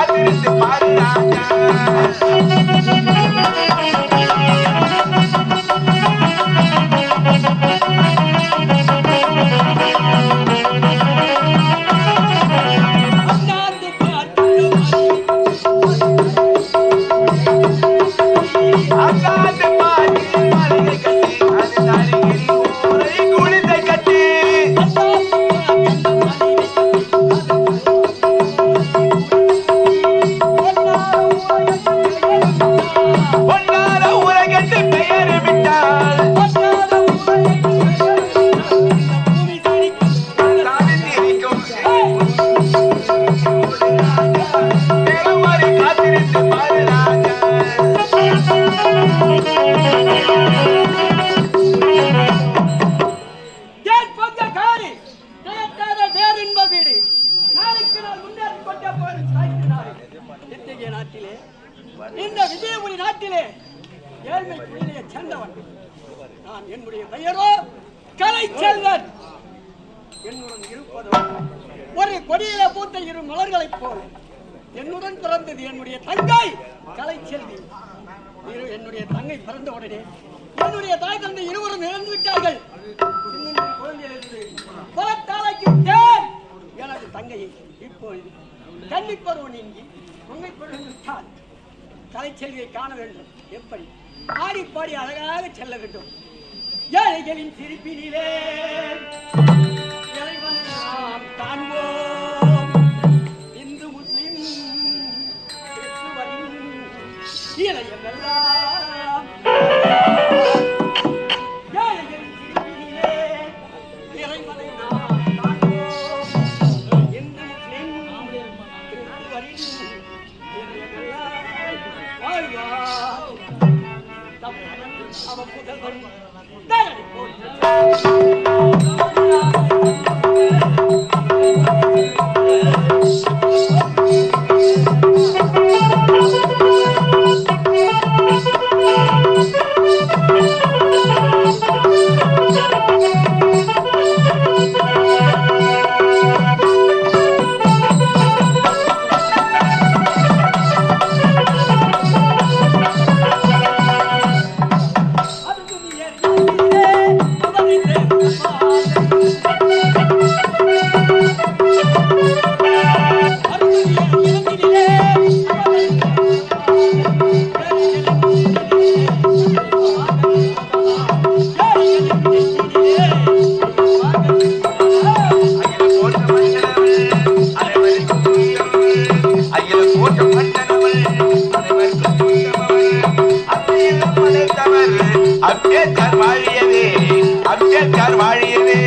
காத்திருந்து பாரு ராஜா. இந்த விஜயபுரி நாட்டிலே ஏழ்மை குடியிலே சேர்ந்தவன் நான். என்னுடைய பெயரோ கலைச்செல்வன். என்னுடன் இருப்பதோ ஒரு கொடியில பூத்த இரு மலர்களைப் போல. என்னுடன் பிறந்தது என்னுடைய தங்கை கலைச்செல்வி. என்னுடைய தங்கை பிறந்த உடனே என்னுடைய தாய் தந்தை இருவரும் இறந்து விட்டார்கள். குழந்தையிலிருந்து புறத்தாலைக்கு விட்டேன் எனது தங்கையை. இப்பொழுது கன்னிப்பருவம் நீங்கி உண்மை விட்டால் கலைச்செல்வியை காண வேண்டும். எப்படி ஆடி பாடி அழகாக செல்ல வேண்டும். ஏழைகளின் சிரிப்பினிலே இறைவனை நாம் காண்போம். இந்து முஸ்லிம் கிறிஸ்துவரின் இளையமெல்லாம் ஏழைகளின் சிரிப்பினிலே இறைவனை நாம் காண்போம். இந்து முஸ்லிம் கிறிஸ்துவரின் அவன் புதல்வன் தரணி அம்பேத்கர் வாழியவே, அம்பேத்கர் வாழியவே.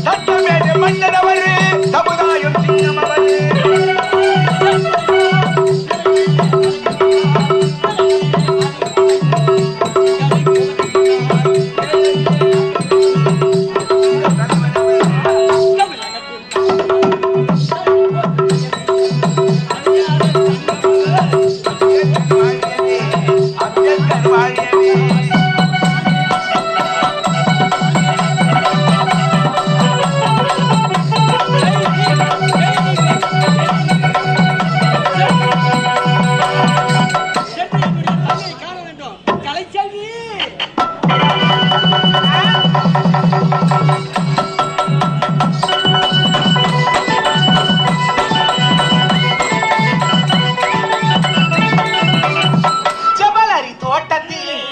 சட்டமேடு மன்னனவர் சமுதாயம் சின்னமவர். ஜபலரி தோட்டத்தில்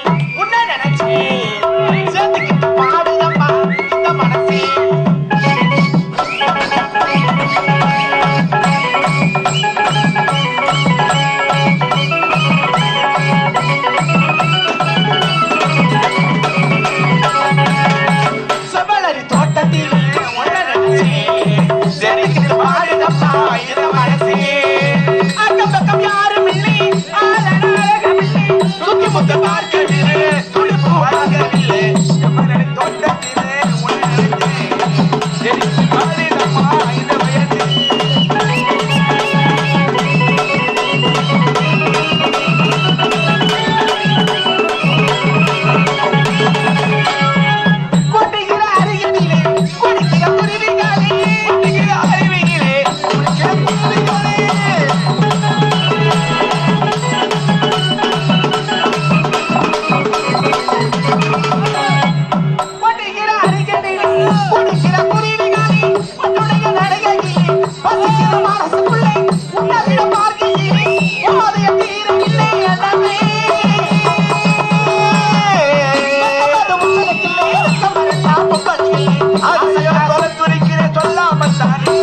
சொல்லாமத்தானே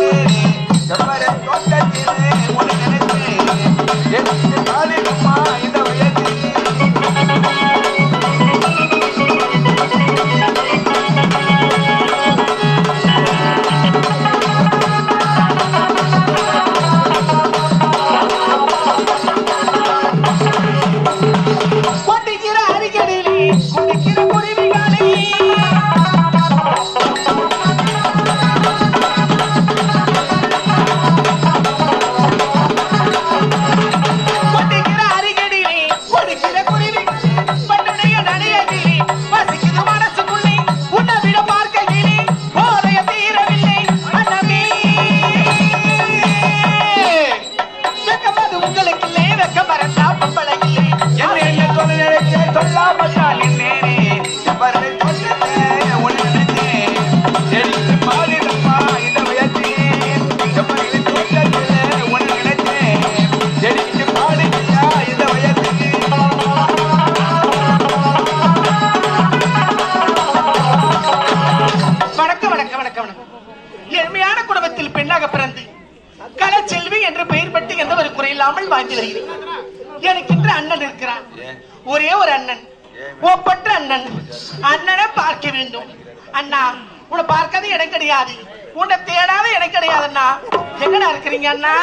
செவ்வர தோட்டத்திலே உன்னை நினைத்தேன் எனக்கு காலிடுமா இந்த வயது எளிமையான குடும்பத்தில் பெண்ணாக பிறந்து கலைச்செல்வி என்ற பெயர் பட்டு எந்த ஒரு குறையில்லாமல் வாழ்ந்து வருகிறேன். எனக்கு இன்று அண்ணன் இருக்கிறான், ஒரே ஒரு அண்ணன், ஒப்பற்ற அண்ணன். அண்ணனை பார்க்க வேண்டும். அண்ணா உன்னை பார்க்காத இடம் கிடையாது, உன்னை தேடாத இடம் கிடையாது. அண்ணா எங்கடா இருக்கிறீங்க அண்ணா?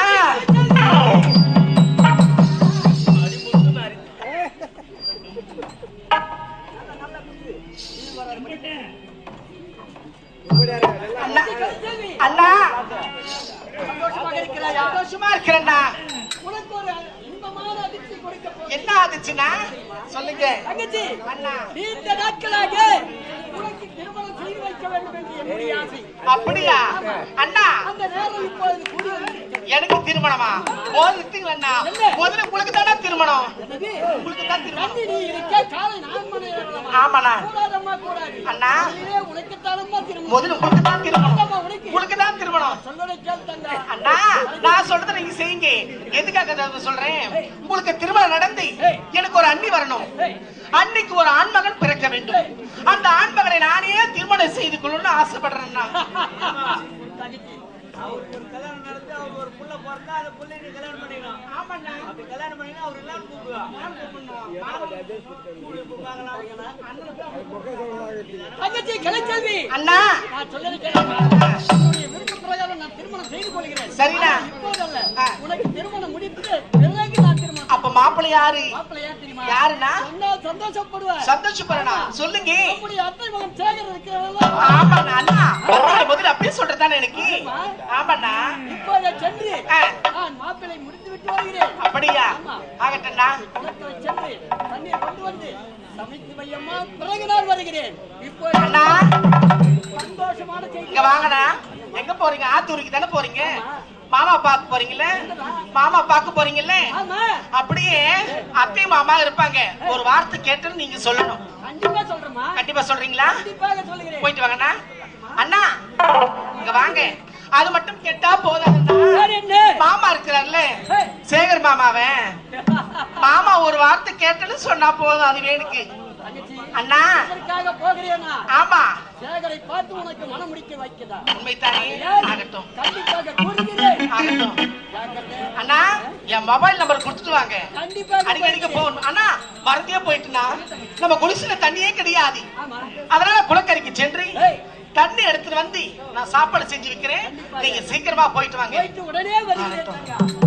அண்ணா சந்தோஷமா இருக்கிறேன்னா என்ன ஆச்சுன்னா சொல்லுங்க. அண்ணா நீண்ட நாட்களாக உனக்கு திருமணம் செய்து வைக்க வேண்டும் என்று என்னுடைய ஆசை. அப்படியா அண்ணா? அந்த நேரம் இப்போது எனக்கு திருமணமா? போதுங்க அண்ணா, முதல்ல உங்களுக்கு தானே திருமணம். உங்களுக்கு தான் திருமணம். நீ இருக்க காலை 4 மணி நேரம். ஆமாண்ணா. கூடாதம்மா கூடாது அண்ணா, உனக்கு தானம்மா திருமணம். முதல்ல உங்களுக்கு தான் திருமணம். உங்களுக்கு தான் திருமணம். சொல்லலை கேளுங்க அண்ணா, நான் சொல்றதை நீங்க செய்யுங்க. எதுக்காக சொல்றேன்? உங்களுக்கு திருமணம் நடந்து எனக்கு ஒரு அண்ணி வரணும். அன்னைக்கு ஒரு ஆண்மகன் பிறக்க வேண்டும். அந்த ஆண்மகனை நானே திருமணம் செய்து கொள்ளணும்னு ஆசைப்படுறேன். அவருக்கு ஒரு கல்யாணம் நடந்து அவர் ஒரு புள்ள பிறந்தா அந்த புள்ளை நீ கல்யாணம் பண்ணிக்கணும். ஆமாண்ணா, அப்படி கல்யாணம் பண்ணினா அவர் எல்லாம் கூப்பிடுவா. தங்கச்சி கலைச்செல்வி அண்ணா, நான் சொல்றது கேளுங்க. விருப்ப பிரகாரம் நான் திருமணம் செய்து கொள்கிறேன். சரிண்ணா. இப்போதல்ல, உனக்கு திருமணம் முடித்து பிறகு நான் திருமணம். அப்ப மாப்பிள்ளை யாரு? மாப்பிள்ளை யார் தெரியுமா? யாருன்னா? சொன்னா சந்தோஷப்படுவேன். சந்தோஷப்படுறா சொல்லுங்க. நம்முடைய அத்தை மகன் சேகர் இருக்கிறாரா? ஆமாண்ணா. அண்ணா முதல்ல அப்படியே சொல்றதானே எனக்கு. ஆமாண்ணா. இப்போதே சென்று நான் மாப்பிள்ளை முடித்து விட்டு வருகிறேன். அப்படியா? ஆகட்டண்ணா. சென்று தண்ணீர் கொண்டு வந்து சமைத்து வையம்மா, பிறகு நான் வருகிறேன். இப்போ அண்ணா சந்தோஷமான செய்தி. இங்க வாங்கண்ணா. எங்க போறீங்க? ஆத்தூருக்கு தானே போறீங்க? மாமா பார்க்க போறீங்கல்ல? மாமா பார்க்க போறீங்கல்ல? அப்படியே அத்தை மாமா இருப்பாங்க. ஒரு வார்த்தை கேட்டு நீங்க சொல்லணும். கண்டிப்பா சொல்றேம்மா. கண்டிப்பா சொல்றீங்களா? கண்டிப்பாக சொல்லுகிறேன். போயிட்டு வாங்கண்ணா. அண்ணா இங்க வாங்க. அது மட்டும் கேட்டா போதாதுண்ணா. மாமா இருக்கிறார்ல சேகர் மாமாவே, மாமா ஒரு வார்த்தை கேட்டன்னு சொன்னா போதும். அது வேணுக்கு அண்ணா. ஆமா, சேகரை பார்த்து உனக்கு மனம் முடிக்க வைக்கதா? உண்மைதானே? ஆகட்டும், கண்டிப்பாக கூறுகிறேன். ஆகட்டும் அண்ணா. என் மொபைல் நம்பர் கொடுத்துட்டு வாங்க. கண்டிப்பா அடிக்கடிக்கு போகணும். அண்ணா மறந்தே போயிட்டுனா நம்ம குடிசையில தண்ணியே கிடையாது. அதனால குளக்கரைக்கு சென்று தண்ணி எடுத்துட்டு வந்து நான் சாப்பாடு செஞ்சு வைக்கிறேன். நீங்க சீக்கிரமா போயிட்டு வாங்க. உடனே வருகிறேன்.